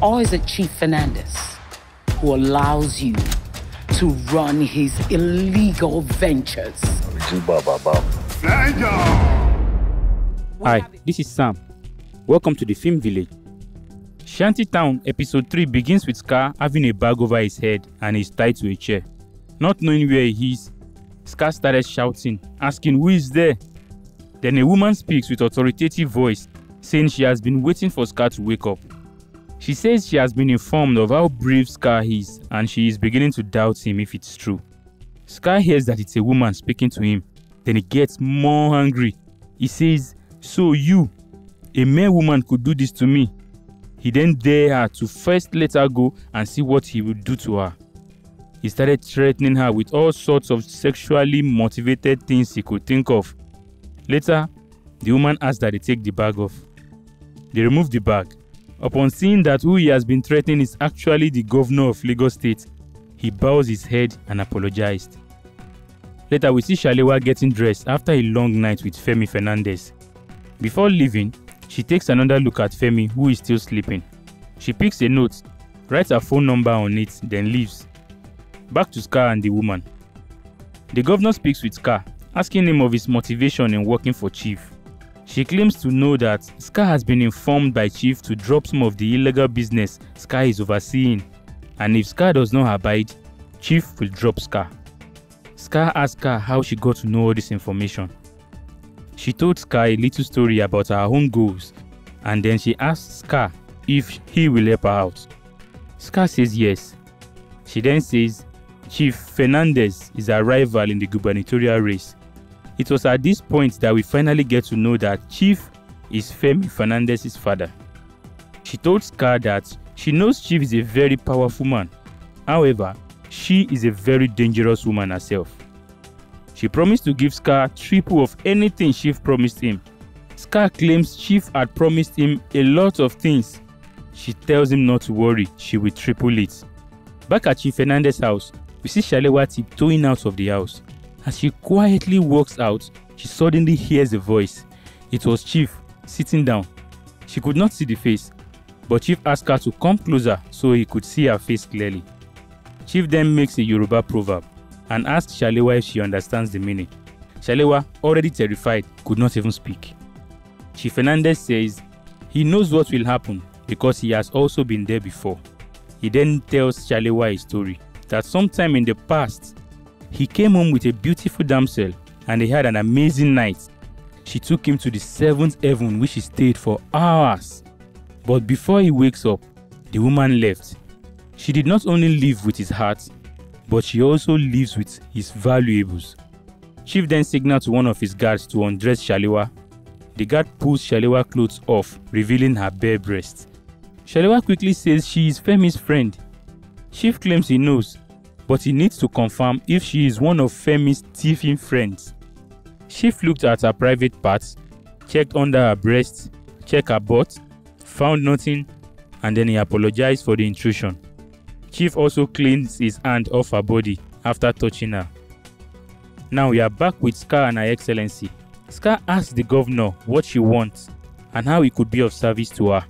Or is it Chief Fernandez who allows you to run his illegal ventures? Hi, this is Sam. Welcome to the Film Village. Shanty Town episode 3 begins with Scar having a bag over his head and he's tied to a chair. Not knowing where he is, Scar started shouting, asking who is there. Then a woman speaks with authoritative voice, saying she has been waiting for Scar to wake up. She says she has been informed of how brave Scar is and she is beginning to doubt him if it's true. Scar hears that it's a woman speaking to him. Then he gets more angry. He says, "So you, a mere woman, could do this to me?" He then dared her to first let her go and see what he would do to her. He started threatening her with all sorts of sexually motivated things he could think of. Later, the woman asked that they take the bag off. They removed the bag. Upon seeing that who he has been threatening is actually the governor of Lagos State, he bows his head and apologized. Later, we see Shalewa getting dressed after a long night with Femi Fernandez. Before leaving, she takes another look at Femi, who is still sleeping. She picks a note, writes her phone number on it, then leaves. Back to Scar and the woman. The governor speaks with Scar, asking him of his motivation in working for Chief. She claims to know that Scar has been informed by Chief to drop some of the illegal business Scar is overseeing, and if Scar does not abide, Chief will drop Scar. Scar asks her how she got to know all this information. She told Scar a little story about her own goals, and then she asked Scar if he will help her out. Scar says yes. She then says Chief Fernandez is her rival in the gubernatorial race. It was at this point that we finally get to know that Chief is Femi Fernandez's father. She told Scar that she knows Chief is a very powerful man. However, she is a very dangerous woman herself. She promised to give Scar triple of anything Chief promised him. Scar claims Chief had promised him a lot of things. She tells him not to worry, she will triple it. Back at Chief Fernandez's house, we see Shalewa tiptoeing out of the house. As she quietly walks out, she suddenly hears a voice. It was Chief, sitting down. She could not see the face, but Chief asked her to come closer so he could see her face clearly. Chief then makes a Yoruba proverb and asks Shalewa if she understands the meaning. Shalewa, already terrified, could not even speak. Chief Fernandez says he knows what will happen because he has also been there before. He then tells Shalewa a story that sometime in the past, he came home with a beautiful damsel and they had an amazing night. She took him to the 7th heaven, which he stayed for hours. But before he wakes up, the woman left. She did not only live with his heart, but she also lives with his valuables. Chief then signaled to one of his guards to undress Shalewa. The guard pulls Shalewa's clothes off, revealing her bare breasts. Shalewa quickly says she is Femi's friend. Chief claims he knows, but he needs to confirm if she is one of Femi's thieving friends. Chief looked at her private parts, checked under her breasts, checked her butt, found nothing, and then he apologized for the intrusion. Chief also cleans his hand off her body after touching her. Now we are back with Scar and Her Excellency. Scar asks the governor what she wants and how he could be of service to her.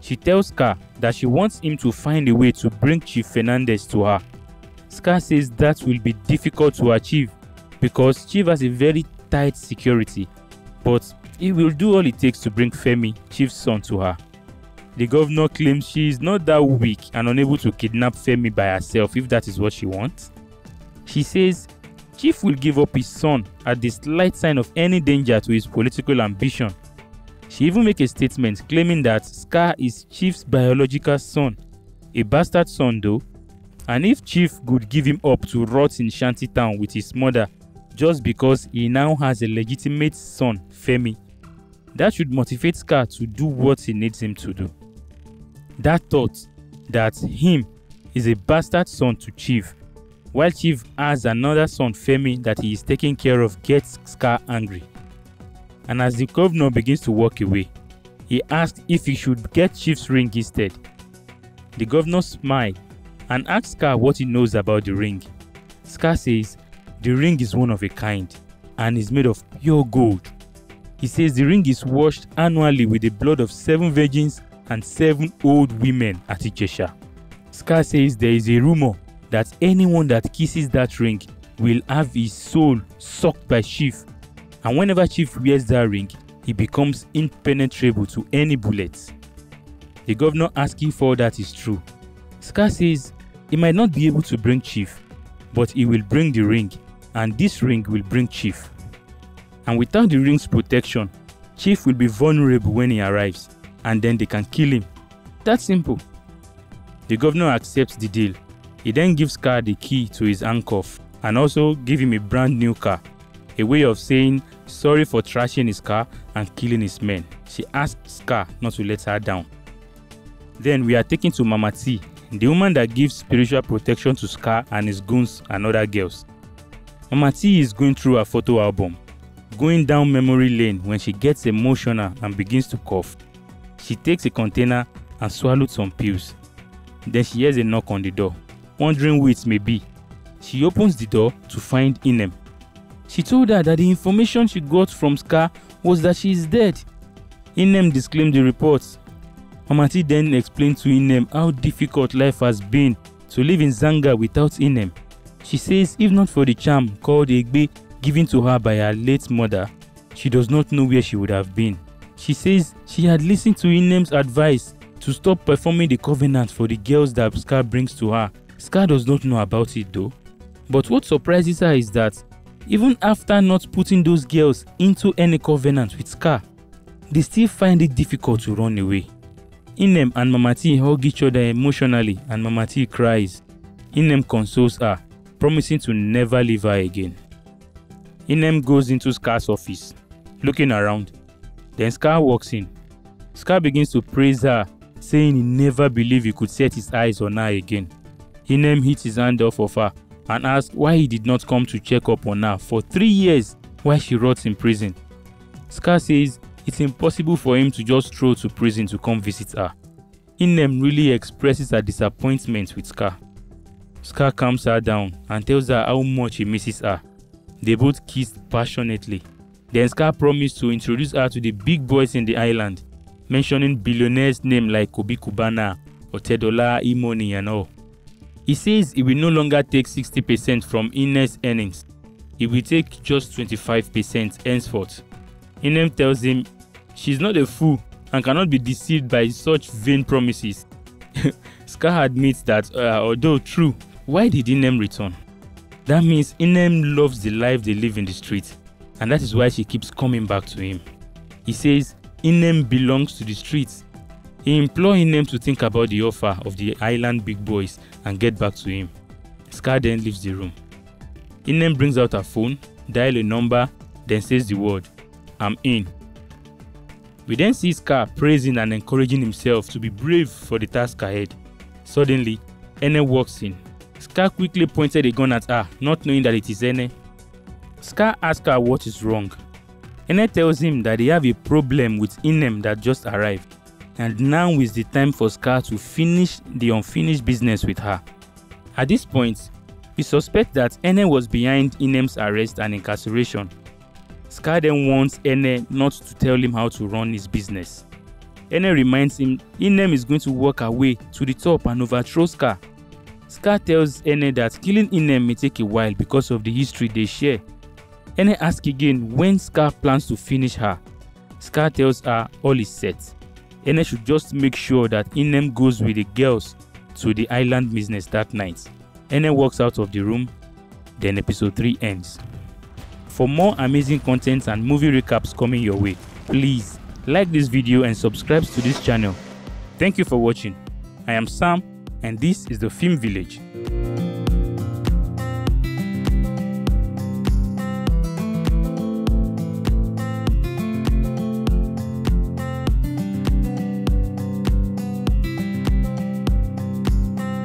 She tells Scar that she wants him to find a way to bring Chief Fernandez to her. Scar says that will be difficult to achieve because Chief has a very tight security, but he will do all it takes to bring Femi, Chief's son, to her. The governor claims she is not that weak and unable to kidnap Femi by herself if that is what she wants. She says Chief will give up his son at the slight sign of any danger to his political ambition. She even makes a statement claiming that Scar is Chief's biological son, a bastard son though, and if Chief could give him up to rot in Shanty Town with his mother just because he now has a legitimate son, Femi, that should motivate Scar to do what he needs him to do. That thought that him is a bastard son to Chief, while Chief has another son, Femi, that he is taking care of, gets Scar angry. And as the governor begins to walk away, he asks if he should get Chief's ring instead. The governor smiles and asks Scar what he knows about the ring. Scar says the ring is one of a kind and is made of pure gold. He says the ring is washed annually with the blood of 7 virgins and 7 old women at Ijesha. Scar says there is a rumor that anyone that kisses that ring will have his soul sucked by Chief, and whenever Chief wears that ring, he becomes impenetrable to any bullets. The governor asks if all that is true. Scar says he might not be able to bring Chief, but he will bring the ring, and this ring will bring Chief. And without the ring's protection, Chief will be vulnerable when he arrives, and then they can kill him. That's simple. The governor accepts the deal. He then gives Scar the key to his handcuff and also give him a brand new car, a way of saying sorry for trashing his car and killing his men. She asks Scar not to let her down. Then we are taken to Mama T, the woman that gives spiritual protection to Scar and his goons and other girls. Mama T is going through her photo album, going down memory lane when she gets emotional and begins to cough. She takes a container and swallows some pills. Then she hears a knock on the door, wondering who it may be. She opens the door to find Isime. She told her that the information she got from Scar was that she is dead. Isime disclaimed the reports. Mama T then explained to Isime how difficult life has been to live in Zanga without Isime. She says if not for the charm called Egbe given to her by her late mother, she does not know where she would have been. She says she had listened to Isime's advice to stop performing the covenant for the girls that Scar brings to her. Scar does not know about it though. But what surprises her is that even after not putting those girls into any covenant with Scar, they still find it difficult to run away. Isime and Mama T hug each other emotionally and Mama T cries. Isime consoles her, promising to never leave her again. Isime goes into Scar's office, looking around. Then Scar walks in. Scar begins to praise her, saying he never believed he could set his eyes on her again. Isime hits his hand off of her and asks why he did not come to check up on her for 3 years while she rots in prison. Scar says it's impossible for him to just stroll to prison to come visit her. Isime really expresses her disappointment with Scar. Scar calms her down and tells her how much he misses her. They both kissed passionately. Then Scar promised to introduce her to the big boys in the island, mentioning billionaires' names like Obi Kubana, Otedola, Imoni and all. He says he will no longer take 60% from Isime's earnings. He will take just 25% henceforth. Isime tells him she's not a fool and cannot be deceived by such vain promises. Scar admits that although true, why did Isime return? That means Isime loves the life they live in the street, and that is why she keeps coming back to him. He says Isime belongs to the streets. He implores Isime to think about the offer of the island big boys and get back to him. Scar then leaves the room. Isime brings out her phone, dials a number, then says the word, "I'm in." We then see Scar praising and encouraging himself to be brave for the task ahead. Suddenly, Ene walks in. Scar quickly pointed a gun at her, not knowing that it is Ene. Scar asks her what is wrong. Ene tells him that they have a problem with Isime that just arrived, and now is the time for Scar to finish the unfinished business with her. At this point, we suspect that Ene was behind Isime's arrest and incarceration. Scar then warns Ene not to tell him how to run his business. Ene reminds him Isime is going to work her way to the top and overthrow Scar. Scar tells Ene that killing Isime may take a while because of the history they share. Ene asks again when Scar plans to finish her. Scar tells her all is set. Ene should just make sure that Isime goes with the girls to the island business that night. Ene walks out of the room. Then episode 3 ends. For more amazing content and movie recaps coming your way, please like this video and subscribe to this channel. Thank you for watching. I am Sam and this is the Film Village.